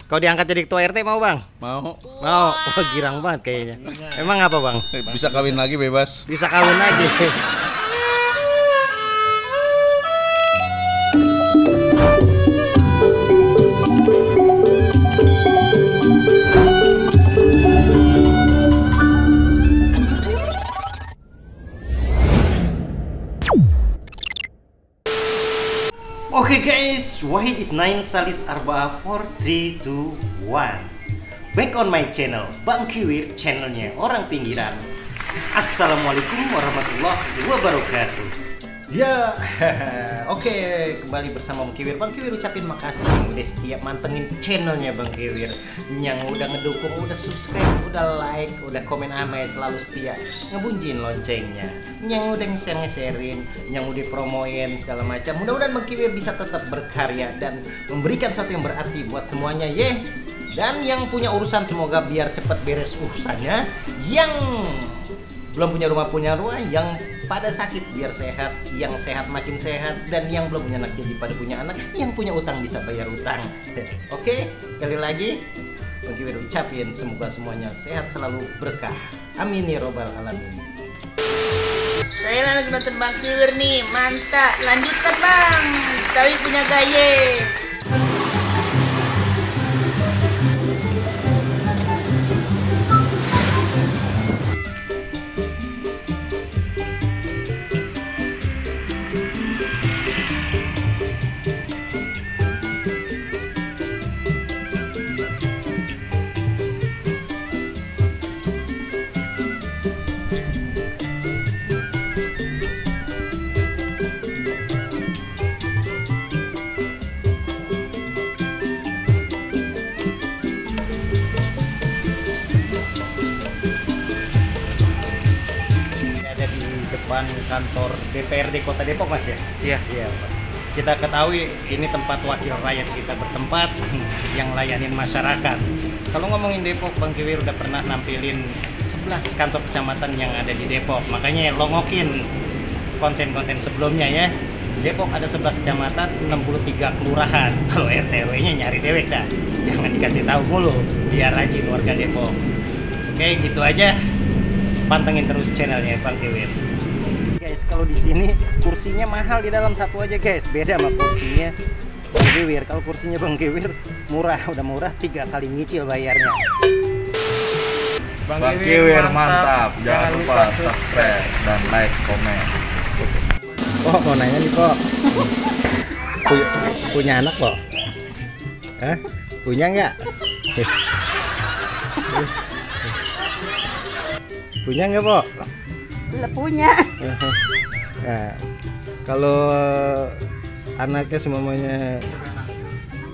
Kau diangkat jadi ketua RT mau bang? Mau. Mau. Oh, girang banget kayaknya. Emang apa bang? Bisa kawin lagi bebas. Bisa kawin lagi. Oke guys, Wahid is 9 Salis Arba'ah 4 3 2 1. Back on my channel, Bang Kiwir, channelnya orang pinggiran. Assalamualaikum warahmatullahi wabarakatuh. Ya, oke, kembali bersama Bang Kiwir. Bang Kiwir ucapin makasih yang udah setiap mantengin channelnya Bang Kiwir, yang udah ngedukung, udah subscribe, udah like, udah komen ame, selalu setia ngebunjin loncengnya, yang udah nge-sharein, yang udah promoin segala macam. Mudah-mudahan Bang Kiwir bisa tetap berkarya dan memberikan sesuatu yang berarti buat semuanya, ye. Dan yang punya urusan semoga biar cepat beres urusannya, yang belum punya rumah, yang pada sakit biar sehat, yang sehat makin sehat, dan yang belum punya anak jadi pada punya anak, yang punya utang bisa bayar utang. Oke, sekali lagi Bang Kiwir ucapin semoga semuanya sehat selalu, berkah, amin ya robbal alamin. Saya lagi nonton Bang Kiwir nih, mantap. Lanjutkan bang, kami punya gaya. Depan kantor DPRD Kota Depok Mas ya? Iya. Iya Pak. Kita ketahui ini tempat wakil rakyat kita bertempat yang layanin masyarakat. Kalau ngomongin Depok, Bang Kiwir udah pernah nampilin 11 kantor kecamatan yang ada di Depok. Makanya longokin konten-konten sebelumnya ya. Depok ada 11 kecamatan, 63 kelurahan. Kalau RT/RW-nya nyari dewek dah. Jangan dikasih tahu mulu biar rajin warga Depok. Oke, gitu aja. Pantengin terus channelnya Bang Kiwir. Guys, kalau di sini kursinya mahal di dalam satu aja guys, beda sama kursinya Bang Kiwir. Kalau kursinya Bang Kiwir murah, udah murah 3 kali nyicil bayarnya. Bang Kiwir mantap. Jangan lupa subscribe dan like, komen. Oh, mau nanya nih Pok, punya anak Pok? Hah? Punya nggak? Punya nggak Pok? Belum punya. Nah, kalau anaknya semuanya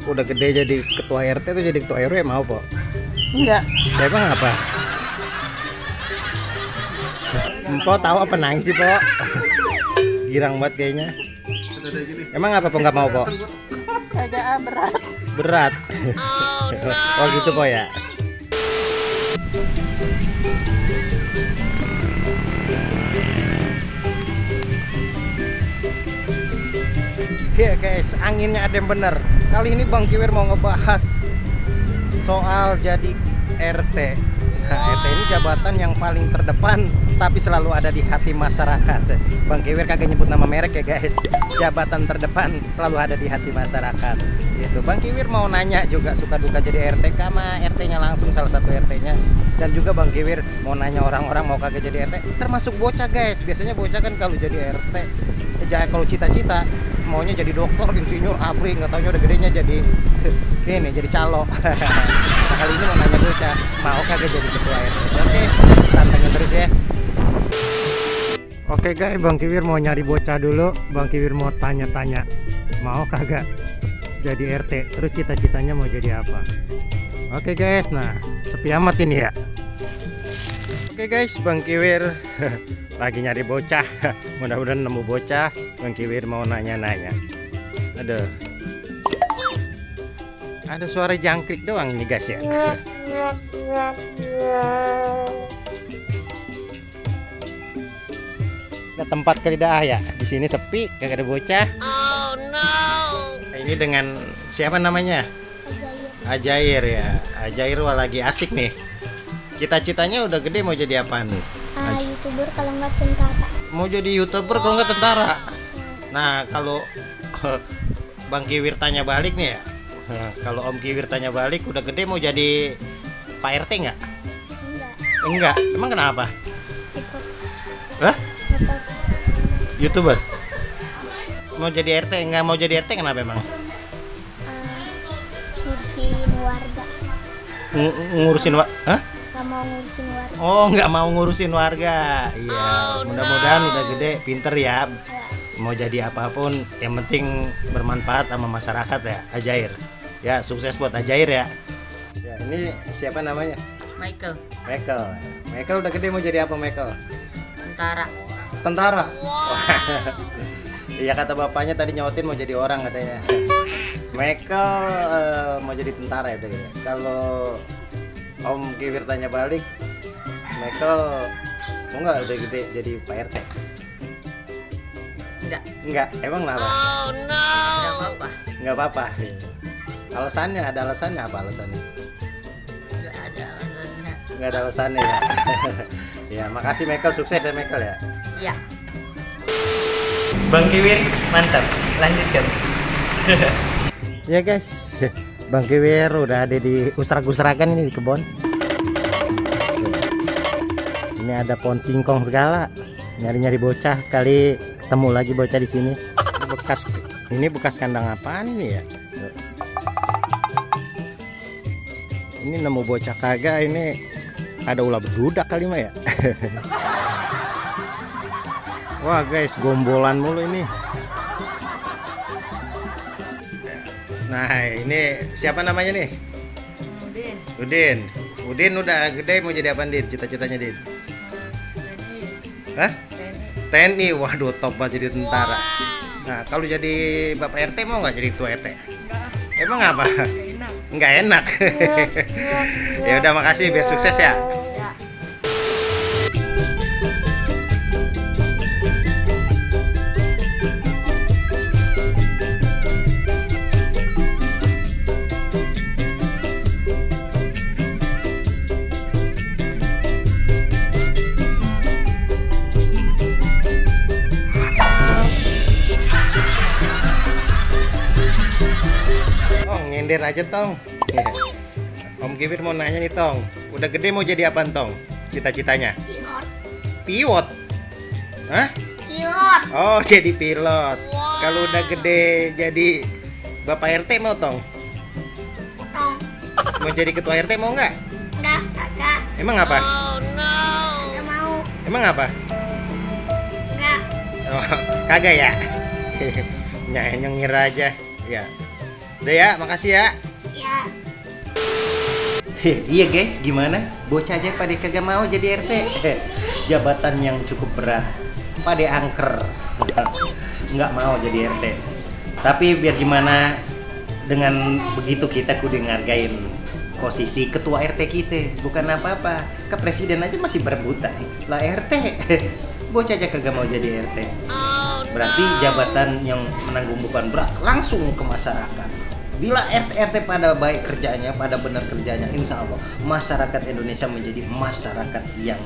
udah gede jadi ketua RT tuh jadi ketua RW mau Pok? Enggak. Emang apa? Pok tahu apa nangis sih Pok? Girang banget kayaknya. Emang apa Pok nggak mau Pok? Kagak berat. Berat. Oh gitu Pok ya. Ya guys, anginnya ada yang bener. Kali ini Bang Kiwir mau ngebahas soal jadi RT. Nah, RT ini jabatan yang paling terdepan tapi selalu ada di hati masyarakat. Bang Kiwir kagak nyebut nama merek ya guys. Jabatan terdepan selalu ada di hati masyarakat. Gitu. Bang Kiwir mau nanya juga suka duka jadi RT sama RT-nya langsung salah satu RT-nya. Dan juga Bang Kiwir mau nanya orang-orang mau kagak jadi RT, termasuk bocah guys. Biasanya bocah kan kalau jadi RT, kalau cita-cita maunya jadi dokter, insinyur, abri, nggak taunya udah gedenya jadi ini jadi calo. Nah, kali ini mau nanya bocah mau kagak jadi ketua RT. Oke, tantangin terus ya. Oke guys, Bang Kiwir mau nyari bocah dulu. Bang Kiwir mau tanya-tanya mau kagak jadi RT, terus cita-citanya mau jadi apa. Oke guys, nah sepi amat ini ya. Oke guys, Bang Kiwir lagi nyari bocah. Mudah-mudahan nemu bocah. Bang Kiwir mau nanya-nanya. Ada suara jangkrik doang ini guys ya. Ada tempat kali dah ya. Di sini sepi, gak ada bocah. Oh no. Ini dengan siapa namanya? Ajair ya. Ajair wah lagi asik nih. Cita-citanya udah gede mau jadi apa nih? YouTuber kalau nggak tentara. Mau jadi YouTuber kalau nggak tentara. Nah, kalau Bang Kiwir tanya balik nih ya. Kalau Om Kiwir tanya balik, udah gede mau jadi Pak RT nggak? Enggak. Enggak. Emang kenapa? Ikut. Hah? Ikut. YouTuber? Mau jadi RT? Nggak mau jadi RT kenapa emang? Ngurusin warga. Ngurusin Hah? Nggak mau ngurusin warga. Oh, nggak mau ngurusin warga. Iya, mudah-mudahan udah gede, pinter ya. Mau jadi apapun, yang penting bermanfaat sama masyarakat ya, Ajair. Ya, sukses buat Ajair ya. Ya, ini siapa namanya? Michael, Michael udah gede mau jadi apa, Michael? tentara. Tentara. Iya, kata bapaknya tadi nyautin mau jadi orang katanya. Michael mau jadi tentara ya udah gede. Kalau Om Kiwir tanya balik, Michael mau nggak udah gede jadi Pak RT? Enggak, emang kenapa? Nggak apa-apa. Nggak apa-apa. Alasannya, ada alasannya apa alasannya? Nggak ada alasannya. Nggak ada alasannya ya. Ya, makasih Michael, sukses ya Michael ya. Iya. Bang Kiwir, mantap. Lanjutkan. Ya guys, Bang Kiwir udah ada di usrak-usrakan ini di kebun. Ini ada pohon singkong segala. Nyari-nyari bocah, kali ketemu lagi bocah di sini. Ini bekas kandang apaan ini ya? Ini nemu bocah kagak, ini ada ulah bedudak kali mah ya. Wah guys, gombolan mulu ini. Nah, ini siapa namanya nih? Udin udah gede mau jadi apa, Din? Cita-citanya, Din? Hah? TNI. Waduh, top banget jadi tentara. Nah, kalau jadi Bapak RT mau nggak jadi ketua RT? Emang apa? Nggak enak. Ya udah, makasih, biar sukses ya. Nyender aja Tong. Om Kiwir mau nanya nih Tong, udah gede mau jadi apa Tong? Cita-citanya? Pilot. Hah? Pilot. Oh, jadi pilot. Kalau udah gede jadi Bapak RT mau Tong? Mau jadi ketua RT mau nggak? Enggak, kagak. Emang apa? Enggak mau. Emang apa? Enggak. Oh, kagak ya? Nyengir aja. Ya. Udah ya, makasih ya. Ya. Iya guys, gimana? Bocah aja pada kagak mau jadi RT. Jabatan yang cukup berat, pada angker, nggak mau jadi RT. Tapi biar gimana, dengan begitu kita kudu ngargain posisi ketua RT kita. Bukan apa-apa, ke presiden aja masih berebutan. Lah RT, bocah aja kagak mau jadi RT. Berarti jabatan yang menanggung beban berat langsung ke masyarakat. Bila RT pada baik kerjanya, pada benar kerjanya, insya Allah masyarakat Indonesia menjadi masyarakat yang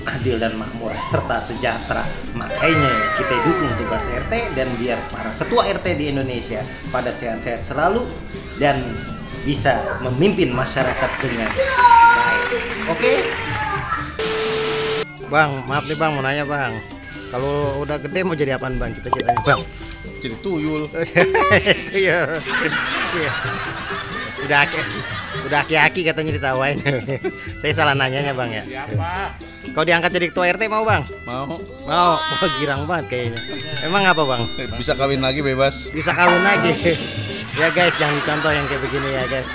adil dan makmur serta sejahtera. Makanya kita dukung tugas RT dan biar para ketua RT di Indonesia pada sehat-sehat selalu dan bisa memimpin masyarakat dengan baik. Oke? Bang, maaf nih Bang, mau nanya Bang. Kalau udah gede mau jadi apaan Bang? Cita-citanya Bang? Jadi tuyul. Iya. Udah aki-aki katanya ditawain. Saya salah nanyanya Bang ya. Siapa? Kau diangkat jadi ketua RT mau Bang? Mau? Mau. Oh, girang banget kayaknya. Emang apa Bang? Bisa kawin lagi bebas. Bisa kawin lagi. Ya guys, jangan dicontoh yang kayak begini ya guys.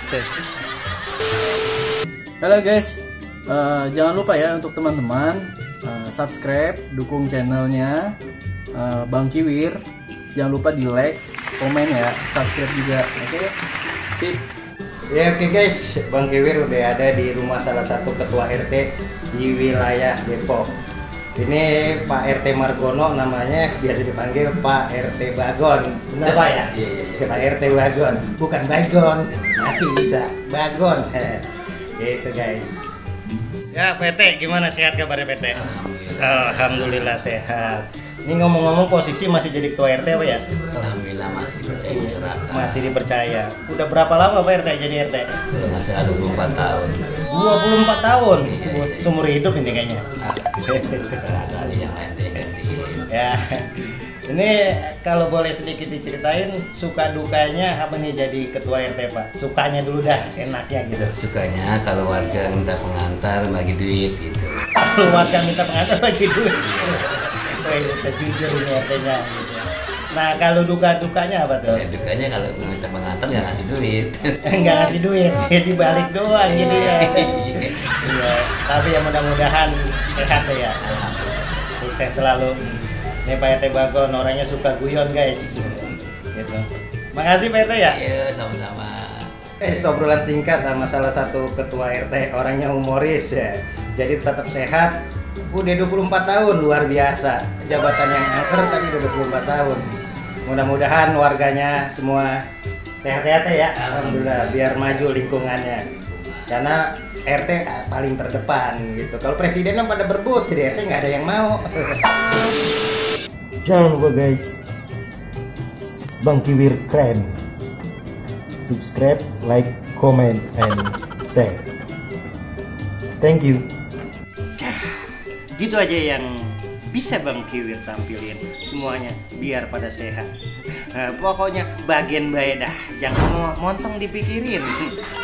Halo guys, jangan lupa ya untuk teman-teman subscribe, dukung channelnya Bang Kiwir. Jangan lupa di like, komen ya, subscribe juga. Oke, sip. Ya oke guys, Bang Kiwir udah ada di rumah salah satu ketua RT di wilayah Depok. Ini Pak RT Margono namanya, biasa dipanggil Pak RT Bagon. Benar Pak ya? Iya. Pak RT Bagon, bukan Baygon. Nanti bisa Bagon. Gitu guys. Ya PT, gimana sehat kabarnya PT? Alhamdulillah sehat. Ini ngomong-ngomong posisi masih jadi ketua RT apa ya? Alhamdulillah masih dipercaya masyarakat. Masih dipercaya. Udah berapa lama Pak RT jadi RT? Masih ada 24 tahun. 24 tahun. Seumur hidup ini kayaknya. Barangkali yang lain ganti. Ya. Ini kalau boleh sedikit diceritain suka dukanya apa nih jadi ketua RT Pak? Sukanya dulu dah, enaknya gitu. Sukanya kalau warga minta pengantar bagi duit gitu. Kalau warga minta pengantar bagi duit. Itu jujur ini RT-nya gitu. Nah, kalau duka-dukanya apa tuh? Ya, dukanya kalau minta pengantar nggak ngasih duit. Nggak ngasih duit, jadi balik doang gitu ya. Iya, tapi ya mudah-mudahan sehat ya. Sukses selalu. Ini Pak RT Bagon orangnya suka guyon guys. Gitu. Makasih Pak RT ya. Iya, sama-sama. Obrolan singkat sama salah satu ketua RT, orangnya humoris ya. Jadi tetap sehat. Udah 24 tahun, luar biasa. Jabatan yang angker tapi udah 24 tahun. Mudah-mudahan warganya semua sehat-sehat ya. Alhamdulillah, biar maju lingkungannya. Karena RT paling terdepan gitu. Kalau presiden kan pada berebut, jadi RT nggak ada yang mau. Jangan lupa guys, Bang Kiwir keren. Subscribe, like, comment, and share. Thank you. Gitu aja yang bisa Bang Kiwir tampilin semuanya biar pada sehat. Pokoknya bagian baik dah, jangan montong dipikirin.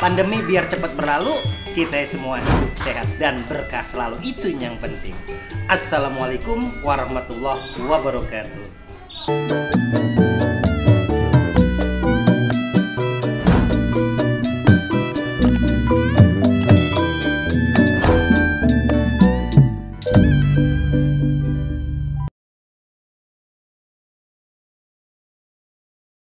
Pandemi biar cepat berlalu, kita semua hidup sehat dan berkah selalu, itu yang penting. Assalamualaikum warahmatullahi wabarakatuh.